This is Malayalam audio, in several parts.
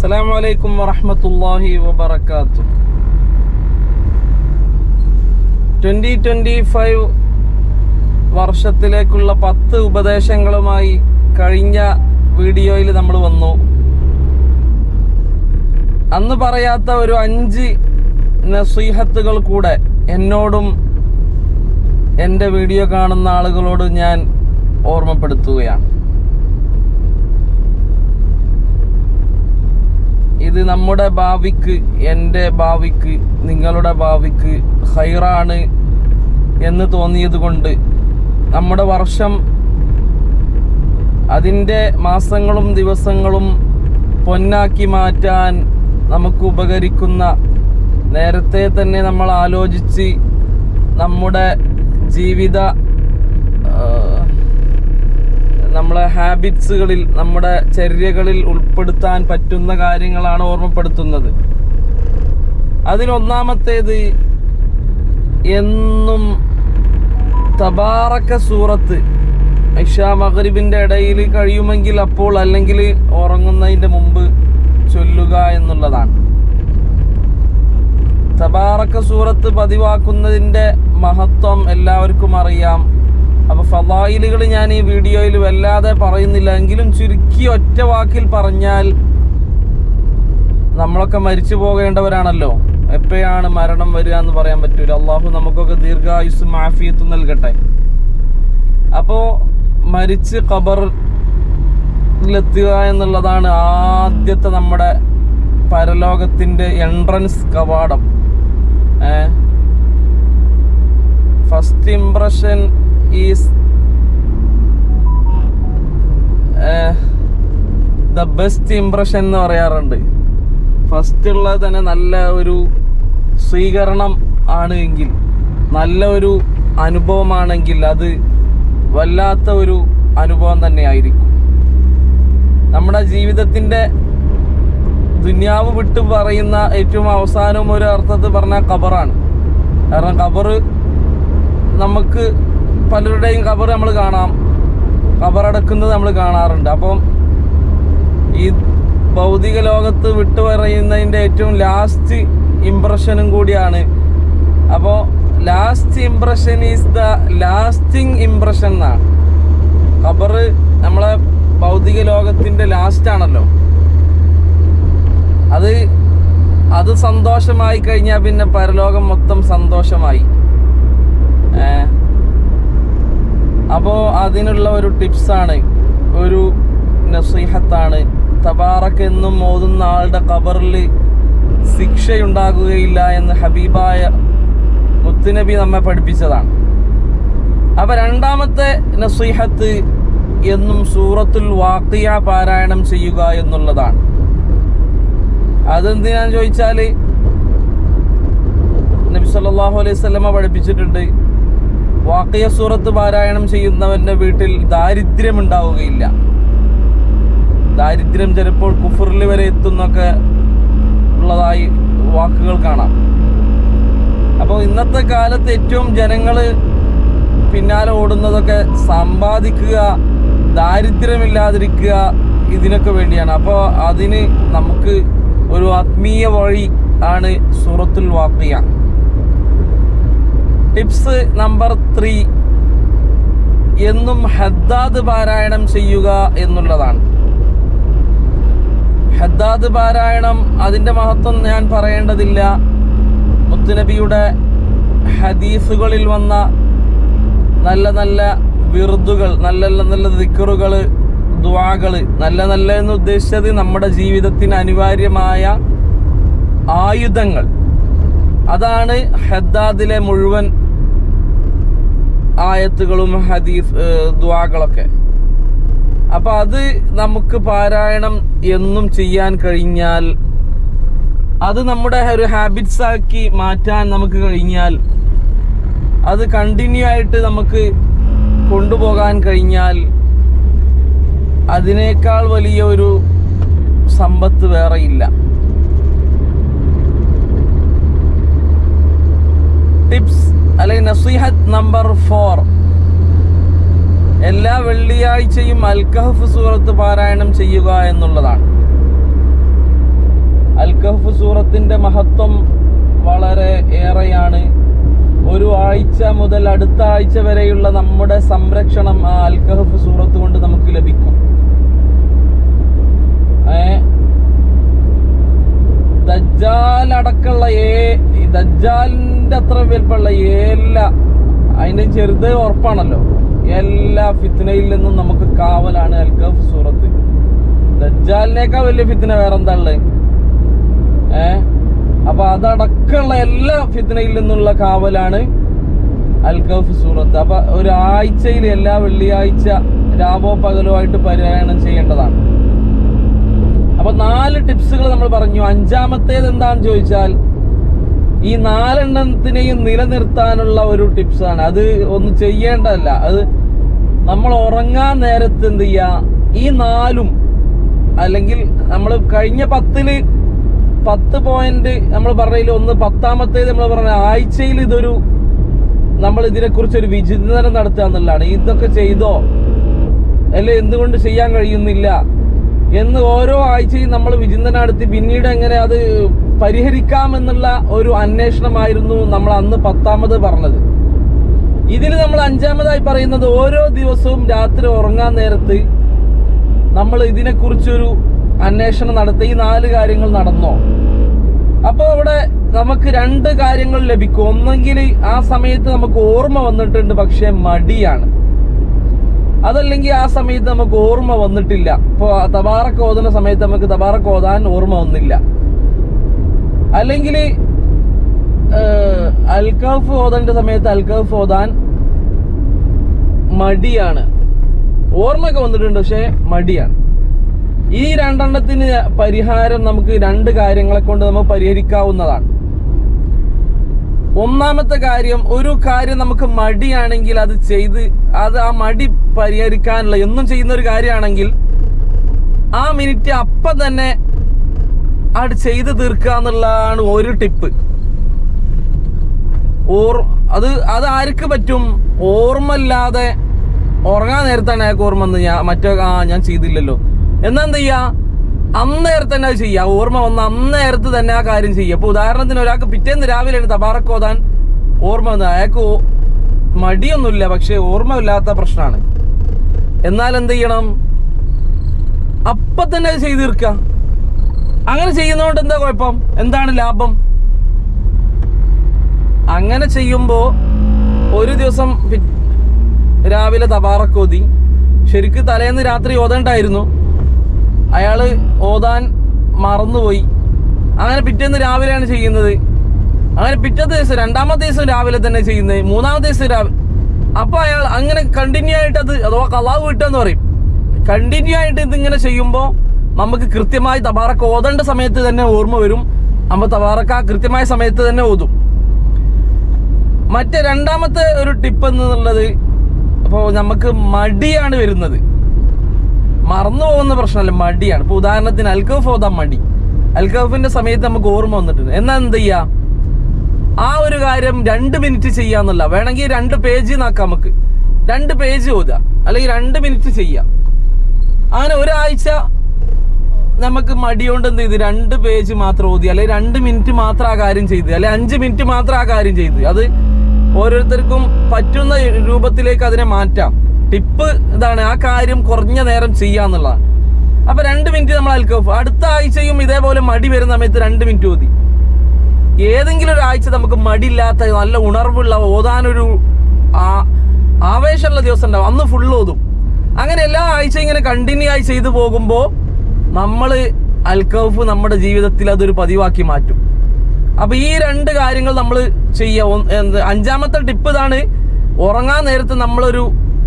അസ്സലാമു അലൈക്കും വറഹ്മത്തുള്ളാഹി വബറകാതുഹു. 2025 വർഷത്തിലേക്കുള്ള 10 ഉപദേശങ്ങളുമായി കഴിഞ്ഞ വീഡിയോയിൽ നമ്മൾ വന്നു. അന്ന് പറയാത്ത ഒരു 5 നസീഹത്തുകൾ കൂടെ എന്നോടും എൻ്റെ വീഡിയോ കാണുന്ന ആളുകളോട് ഞാൻ ഓർമ്മപ്പെടുത്തുകയാണ്. ഇത് നമ്മുടെ ഭാവിക്ക്, എൻ്റെ ഭാവിക്ക്, നിങ്ങളുടെ ഭാവിക്ക് ഖൈറാണ് എന്ന് തോന്നിയത് കൊണ്ട് നമ്മുടെ വർഷം, അതിൻ്റെ മാസങ്ങളും ദിവസങ്ങളും പൊന്നാക്കി മാറ്റാൻ നമുക്ക് ഉപകരിക്കുന്ന, നേരത്തെ തന്നെ നമ്മൾ ആലോചിച്ച് നമ്മുടെ ജീവിത നമ്മളെ ഹാബിറ്റ്സുകളിൽ, നമ്മുടെ ചര്യകളിൽ ഉൾപ്പെടുത്താൻ പറ്റുന്ന കാര്യങ്ങളാണ് ഓർമ്മപ്പെടുത്തുന്നത്. അതിലൊന്നാമത്തേത്, എന്നും തബാറക സൂറത്ത് ഇശാ മഗ്രിബിന്റെ ഇടയിൽ കഴിയുമെങ്കിൽ അപ്പോൾ, അല്ലെങ്കിൽ ഉറങ്ങുന്നതിന്റെ മുമ്പ് ചൊല്ലുക എന്നുള്ളതാണ്. തബാറക സൂറത്ത് പതിവാക്കുന്നതിന്റെ മഹത്വം എല്ലാവർക്കും അറിയാം. അപ്പൊ ഫളായിലുകൾ ഞാൻ ഈ വീഡിയോയിൽ വല്ലാതെ പറയുന്നില്ല, എങ്കിലും ചുരുക്കി ഒറ്റ വാക്കിൽ പറഞ്ഞാൽ, നമ്മളൊക്കെ മരിച്ചു പോകേണ്ടവരാണല്ലോ. എപ്പോഴാണ് മരണം വരിക എന്ന് പറയാൻ പറ്റൂല. അള്ളാഹു നമുക്കൊക്കെ ദീർഘായുസ്സും ആഫിയത്തും നൽകട്ടെ. അപ്പോ മരിച്ച് ഖബറിലെത്തുക എന്നുള്ളതാണ് ആദ്യത്തെ നമ്മുടെ പരലോകത്തിന്റെ എൻട്രൻസ് കവാടം. First impression is the best impression എന്ന് പറയാറുണ്ട്. ഫസ്റ്റ് ഉള്ളത് തന്നെ നല്ല ഒരു സ്വീകരണം ആണ് എങ്കിൽ, നല്ല ഒരു അനുഭവമാണെങ്കിൽ അത് വല്ലാത്ത ഒരു അനുഭവം തന്നെയായിരിക്കും. നമ്മുടെ ജീവിതത്തിന്റെ ദുനിയാവ് വിട്ടു പറയുന്ന ഏറ്റവും അവസാനം ഒരു അർത്ഥത്തിൽ പറഞ്ഞാൽ ഖബറാണ്. കാരണം ഖബറ്, നമുക്ക് പലരുടെയും ഖബർ നമ്മൾ കാണാം, ഖബറടക്കുന്നത് നമ്മൾ കാണാറുണ്ട്. അപ്പം ഈ ഭൗതിക ലോകത്ത് വിട്ടു പറയുന്നതിൻ്റെ ഏറ്റവും ലാസ്റ്റ് ഇംപ്രഷനും കൂടിയാണ്. അപ്പോൾ last impression is the lasting impression എന്നാണ്. ഖബർ നമ്മളെ ഭൗതിക ലോകത്തിൻ്റെ ലാസ്റ്റ് ആണല്ലോ. അത് സന്തോഷമായി കഴിഞ്ഞാൽ പിന്നെ പരലോകം മൊത്തം സന്തോഷമായി. അപ്പോൾ അതിനുള്ള ഒരു ടിപ്സാണ്, ഒരു നസീഹത്താണ്. തബാറക എന്നും ഓതുന്ന ആളുടെ ഖബറിൽ ശിക്ഷയുണ്ടാകുകയില്ല എന്ന് ഹബീബായ മുത്തുനബി നമ്മെ പഠിപ്പിച്ചതാണ്. അപ്പൊ രണ്ടാമത്തെ നസീഹത്ത്, എന്നും സൂറത്തുൽ വാഖിയ പാരായണം ചെയ്യുക എന്നുള്ളതാണ്. അതെന്തിനാന്ന് ചോദിച്ചാല്, നബി സല്ലല്ലാഹു അലൈഹി വസല്ലമ പഠിപ്പിച്ചിട്ടുണ്ട്, വാഖിയ സൂറത്ത് പാരായണം ചെയ്യുന്നവന്റെ വീട്ടിൽ ദാരിദ്ര്യം ഉണ്ടാവുകയില്ല. ദാരിദ്ര്യം ചിലപ്പോൾ കുഫറിൽ വരെ എത്തുന്നൊക്കെ ഉള്ളതായി വാക്കുകൾ കാണാം. അപ്പോൾ ഇന്നത്തെ കാലത്ത് ഏറ്റവും ജനങ്ങള് പിന്നാലെ ഓടുന്നതൊക്കെ സമ്പാദിക്കുക, ദാരിദ്ര്യമില്ലാതിരിക്കുക, ഇതിനൊക്കെ വേണ്ടിയാണ്. അപ്പോൾ അതിന് നമുക്ക് ഒരു ആത്മീയ വഴി ആണ് സൂറത്തുൽ വാഖിയ. ടിപ്സ് നമ്പർ 3, എന്നും ഹദ്ദാദ് പാരായണം ചെയ്യുക എന്നുള്ളതാണ്. ഹദ്ദാദ് പാരായണം, അതിന്റെ മഹത്വം ഞാൻ പറയേണ്ടതില്ല. മുത്തുനബിയുടെ ഹദീസുകളിൽ വന്ന നല്ല നല്ല വിറുദുകൾ, നല്ല നല്ല ദിക്റുകൾ, ദുആകള്, നല്ല എന്ന് ഉദ്ദേശിച്ചത് നമ്മുടെ ജീവിതത്തിന് അനിവാര്യമായ ആയുധങ്ങൾ. അതാണ് ഹദ്ദാദിലെ മുഴുവൻ ആയത്തുകളും ഹദീസ് ദുആകളൊക്കെ. അപ്പൊ അത് നമുക്ക് പാരായണം എന്നും ചെയ്യാൻ കഴിഞ്ഞാൽ, അത് നമ്മുടെ ഒരു ഹാബിറ്റ്സ് ആക്കി മാറ്റാൻ നമുക്ക് കഴിഞ്ഞാൽ, അത് കണ്ടിന്യൂ ആയിട്ട് നമുക്ക് കൊണ്ടുപോകാൻ കഴിഞ്ഞാൽ, അതിനേക്കാൾ വലിയ ഒരു സമ്പത്ത് വേറെയില്ല. ടിപ്സ് അല്ലെങ്കിൽ നസീഹത്ത് നമ്പർ 4, എല്ലാ വെള്ളിയാഴ്ചയും അൽ കഹ്ഫ് സൂറത്ത് പാരായണം ചെയ്യുക എന്നുള്ളതാണ്. അൽ കഹ്ഫ് സൂറത്തിന്റെ മഹത്വം വളരെ ഏറെയാണ്. ഒരു ആഴ്ച മുതൽ അടുത്ത ആഴ്ച വരെയുള്ള നമ്മുടെ സംരക്ഷണം ആ അൽ കഹ്ഫ് സൂറത്ത് കൊണ്ട് നമുക്ക് ലഭിക്കും. ദജ്ജാൽ അടക്കമുള്ള ദജ്ജാലിന്റെ അത്ര വലിപ്പമുള്ള അതിന്റെ ചെറുത് ഉറപ്പാണല്ലോ, എല്ലാ ഫിത്നയിൽ നിന്നും നമുക്ക് കാവലാണ് അൽ കഹ്ഫ് സൂറത്ത്. ദജ്ജാലിനേക്കാൾ വലിയ ഫിത്ന വേറെന്താ ഉള്ളത്? അപ്പൊ അതടക്കമുള്ള എല്ലാ ഫിത്നയിൽ നിന്നുള്ള കാവലാണ് അൽ കഹ്ഫ് സൂറത്ത്. അപ്പൊ ഒരാഴ്ചയിൽ എല്ലാ വെള്ളിയാഴ്ച രാവോ പകലോ ആയിട്ട് പാരായണം ചെയ്യേണ്ടതാണ്. അപ്പൊ 4 ടിപ്സുകൾ നമ്മൾ പറഞ്ഞു. 5ാമത്തേത് എന്താണെന്ന് ചോദിച്ചാൽ ഈ 4 നിലനിർത്താനുള്ള ഒരു ടിപ്സാണ്. അത് ഒന്നും ചെയ്യേണ്ടതല്ല, അത് നമ്മൾ ഉറങ്ങാൻ നേരത്ത് എന്ത് ചെയ്യുക, ഈ 4 അല്ലെങ്കിൽ നമ്മൾ കഴിഞ്ഞ 10 പോയിന്റ് നമ്മൾ പറഞ്ഞതിൽ ഒന്ന് 10ാമത്തേത് നമ്മൾ പറഞ്ഞ ആഴ്ചയിൽ നമ്മൾ ഇതിനെക്കുറിച്ച് ഒരു വിചിന്തനം നടത്തുക എന്നുള്ളതാണ്. ഇതൊക്കെ ചെയ്തോ അല്ലെ എന്തുകൊണ്ട് ചെയ്യാൻ കഴിയുന്നില്ല എന്ന് ഓരോ ആഴ്ചയും നമ്മൾ വിചിന്തനം നടത്തി പിന്നീട് എങ്ങനെ അത് പരിഹരിക്കാമെന്നുള്ള ഒരു അന്വേഷണമായിരുന്നു നമ്മൾ അന്ന് 10ാമത് പറഞ്ഞത്. ഇതിൽ നമ്മൾ 5ാമതായി പറയുന്നത് ഓരോ ദിവസവും രാത്രി ഉറങ്ങാൻ നേരത്ത് നമ്മൾ ഇതിനെക്കുറിച്ചൊരു അന്വേഷണം നടത്തി ഈ 4 കാര്യങ്ങൾ നടന്നോ. അപ്പോൾ അവിടെ നമുക്ക് 2 കാര്യങ്ങൾ ലഭിക്കും. ഒന്നെങ്കിൽ ആ സമയത്ത് നമുക്ക് ഓർമ്മ വന്നിട്ടുണ്ട്, പക്ഷെ മടിയാണ്. അതല്ലെങ്കിൽ ആ സമയത്ത് നമുക്ക് ഓർമ്മ വന്നിട്ടില്ല. ഇപ്പോൾ തബാറക്ക് ഓതുന്ന സമയത്ത് നമുക്ക് തബാറക്ക് ഓതാൻ ഓർമ്മ വന്നില്ല. അല്ലെങ്കിൽ അൽ കഹ്ഫ് ഓതേണ്ട സമയത്ത് അൽ കഹ്ഫ് ഓതാൻ മടിയാണ്. ഓർമ്മയൊക്കെ വന്നിട്ടുണ്ട്, പക്ഷെ മടിയാണ്. ഈ 2 പരിഹാരം നമുക്ക് 2 കാര്യങ്ങളെ കൊണ്ട് നമുക്ക് പരിഹരിക്കാവുന്നതാണ്. ഒന്നാമത്തെ കാര്യം, ഒരു കാര്യം നമുക്ക് മടിയാണെങ്കിൽ അത് ആ മടി പരിഹരിക്കാനുള്ള എന്നും ചെയ്യുന്ന ഒരു കാര്യമാണെങ്കിൽ ആ മിനിറ്റ് അപ്പം തന്നെ അത് ചെയ്ത് തീർക്കുക എന്നുള്ളതാണ് ഒരു ടിപ്പ്. അത് ആർക്ക് പറ്റും? ഓർമ്മയില്ലാതെ ഉറങ്ങാൻ നേരത്താണ് അയാൾക്ക് ഓർമ്മ വന്ന് ഞാൻ ചെയ്തില്ലല്ലോ എന്നാ എന്ത് ചെയ്യാ, അന്നേരത്ത് തന്നെ അത് ചെയ്യാം. ഓർമ്മ വന്ന അന്നേരത്ത് തന്നെ ആ കാര്യം ചെയ്യുക. അപ്പൊ ഉദാഹരണത്തിന് ഒരാൾക്ക് പിറ്റേന്ന് രാവിലെയാണ് തബാറക്ക് ഓതാൻ ഓർമ്മ വന്നത്, അയാൾക്ക് മടിയൊന്നുമില്ല, പക്ഷെ ഓർമ്മയില്ലാത്ത പ്രശ്നമാണ്. എന്നാൽ എന്ത് ചെയ്യണം? അപ്പൊ തന്നെ അത് ചെയ്ത് തീർക്കുക. അങ്ങനെ ചെയ്യുന്നതുകൊണ്ട് എന്താ കുഴപ്പം? എന്താണ് ലാഭം? അങ്ങനെ ചെയ്യുമ്പോ ഒരു ദിവസം രാവിലെ തബാറക്ക് ഓതി, ശരിക്ക് തലേന്ന് രാത്രി ഓതണ്ടായിരുന്നു, അയാള് ഓതാൻ മറന്നുപോയി. അങ്ങനെ പിറ്റേന്ന് രാവിലെയാണ് ചെയ്യുന്നത്. അങ്ങനെ പിറ്റേ ദിവസം 2ാമത്തെ ദിവസം രാവിലെ തന്നെ ചെയ്യുന്നത്, 3ാമത്തെ ദിവസം രാവിലെ. അപ്പൊ അയാൾ അങ്ങനെ കണ്ടിന്യൂ ആയിട്ട് അഥവാ ഖളാവ് വിട്ടെന്ന് പറയും. കണ്ടിന്യൂ ആയിട്ട് ഇതിങ്ങനെ ചെയ്യുമ്പോൾ നമുക്ക് കൃത്യമായി തബാറക്ക് ഓതേണ്ട സമയത്ത് തന്നെ ഓർമ്മ വരും. നമ്മൾ തബാറക്ക് ആ കൃത്യമായ സമയത്ത് തന്നെ ഓതും. മറ്റേ 2ാമത്തെ ഒരു ടിപ്പ് എന്നുള്ളത്, അപ്പോൾ നമുക്ക് മടിയാണ് വരുന്നത്. മറന്നു പോകുന്ന പ്രശ്നമല്ല, മടിയാണ്. ഇപ്പൊ ഉദാഹരണത്തിന് അൽ കഹ്ഫ് ഓതാൻ മടി, അൽ കഹ്ഫിന്റെ സമയത്ത് നമുക്ക് ഓർമ്മ വന്നിട്ടുണ്ട്. എന്നാ എന്ത് ചെയ്യാ, ആ ഒരു കാര്യം 2 മിനിറ്റ് ചെയ്യാന്നല്ല, വേണമെങ്കിൽ 2 പേജ് നാക്കാം. നമുക്ക് 2 പേജ് ഓതുക, അല്ലെങ്കിൽ 2 മിനിറ്റ് ചെയ്യാം. അങ്ങനെ ഒരാഴ്ച നമുക്ക് മടിയോണ്ട് എന്ത് ചെയ്ത് 2 പേജ് മാത്രം ഓതി, അല്ലെങ്കിൽ 2 മിനിറ്റ് മാത്രം ആ കാര്യം ചെയ്ത്, അല്ലെങ്കിൽ 5 മിനിറ്റ് മാത്രം ആ കാര്യം ചെയ്ത്. അത് ഓരോരുത്തർക്കും പറ്റുന്ന രൂപത്തിലേക്ക് അതിനെ മാറ്റാം. ടിപ്പ് ഇതാണ്, ആ കാര്യം കുറഞ്ഞ നേരം ചെയ്യാന്നുള്ളതാണ്. അപ്പൊ 2 മിനിറ്റ് നമ്മൾ അൽ കഹ്ഫ്. അടുത്ത ആഴ്ചയും ഇതേപോലെ മടി വരുന്ന സമയത്ത് 2 മിനിറ്റ് ഓതി. ഏതെങ്കിലും ഒരു ആഴ്ച നമുക്ക് മടിയില്ലാത്ത നല്ല ഉണർവുള്ള ഓതാനൊരു ആവേശമുള്ള ദിവസം ഉണ്ടാവും, അന്ന് ഫുള്ള് ഓതും. അങ്ങനെ എല്ലാ ആഴ്ചയും ഇങ്ങനെ കണ്ടിന്യൂ ആയി ചെയ്തു പോകുമ്പോൾ നമ്മൾ അൽ കഹ്ഫ് നമ്മുടെ ജീവിതത്തിൽ അതൊരു പതിവാക്കി മാറ്റും. അപ്പൊ ഈ 2 കാര്യങ്ങൾ നമ്മൾ ചെയ്യുക. 5ാമത്തെ ടിപ്പ് ഇതാണ്, ഉറങ്ങാൻ നേരത്ത് നമ്മളൊരു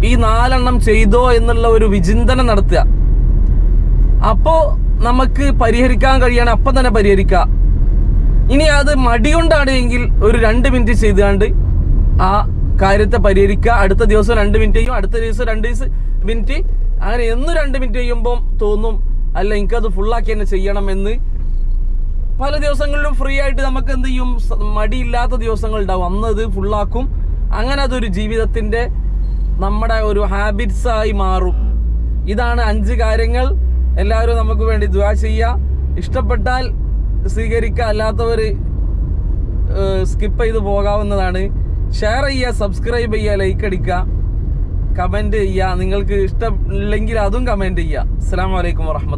ഈ 4 ചെയ്തോ എന്നുള്ള ഒരു വിചിന്തനം നടത്തുക. അപ്പോ നമുക്ക് പരിഹരിക്കാൻ കഴിയാണ്, അപ്പം തന്നെ പരിഹരിക്കുക. ഇനി അത് മടികൊണ്ടാണ് എങ്കിൽ ഒരു 2 മിനിറ്റ് ചെയ്തുകൊണ്ട് ആ കാര്യത്തെ പരിഹരിക്കുക. അടുത്ത ദിവസം 2 മിനിറ്റ് ചെയ്യും, അടുത്ത ദിവസം 2 മിനിറ്റ്, അങ്ങനെ എന്ന് 2 മിനിറ്റ് ചെയ്യുമ്പോൾ തോന്നും അല്ല എനിക്കത് ഫുള്ളാക്കി തന്നെ ചെയ്യണം എന്ന്. പല ദിവസങ്ങളിലും ഫ്രീ ആയിട്ട് നമുക്ക് എന്ത് ചെയ്യും, മടിയില്ലാത്ത ദിവസങ്ങൾ ഉണ്ടാവും, അന്ന് അത് ഫുള്ളാക്കും. അങ്ങനെ അതൊരു ജീവിതത്തിന്റെ നമ്മുടെ ഒരു ഹാബിറ്റ്സ് ആയി മാറും. ഇതാണ് 5 കാര്യങ്ങൾ. എല്ലാവരും നമുക്ക് വേണ്ടി ദുആ ചെയ്യുക. ഇഷ്ടപ്പെട്ടാൽ സ്വീകരിക്കുക, അല്ലാത്തവർ സ്കിപ്പ് ചെയ്ത് പോകാവുന്നതാണ്. ഷെയർ ചെയ്യുക, സബ്സ്ക്രൈബ് ചെയ്യുക, ലൈക്ക് അടിക്കുക, കമന്റ് ചെയ്യുക. നിങ്ങൾക്ക് ഇഷ്ടമില്ലെങ്കിൽ അതും കമന്റ് ചെയ്യുക. അസ്സലാമു അലൈക്കും വറഹ്മത്തുള്ളാഹി.